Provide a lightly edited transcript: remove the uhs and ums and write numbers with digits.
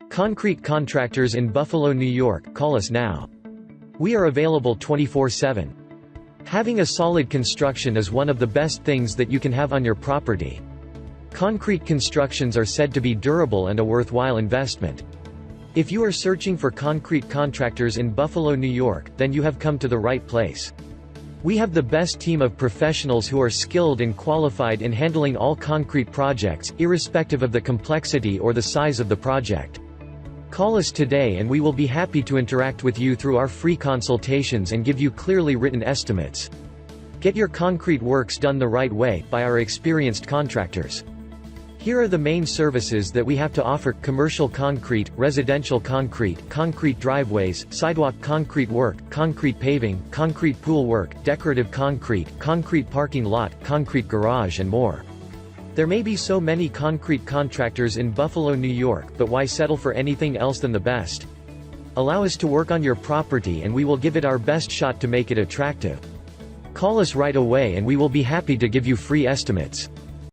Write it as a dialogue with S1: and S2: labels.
S1: Concrete Contractors in Buffalo, New York. Call us now. We are available 24/7. Having a solid construction is one of the best things that you can have on your property. Concrete constructions are said to be durable and a worthwhile investment. If you are searching for concrete contractors in Buffalo, New York, then you have come to the right place. We have the best team of professionals who are skilled and qualified in handling all concrete projects, irrespective of the complexity or the size of the project. Call us today and we will be happy to interact with you through our free consultations and give you clearly written estimates. Get your concrete works done the right way, by our experienced contractors. Here are the main services that we have to offer: commercial concrete, residential concrete, concrete driveways, sidewalk concrete work, concrete paving, concrete pool work, decorative concrete, concrete parking lot, concrete garage and more. There may be so many concrete contractors in Buffalo, New York, but why settle for anything else than the best? Allow us to work on your property and we will give it our best shot to make it attractive. Call us right away and we will be happy to give you free estimates.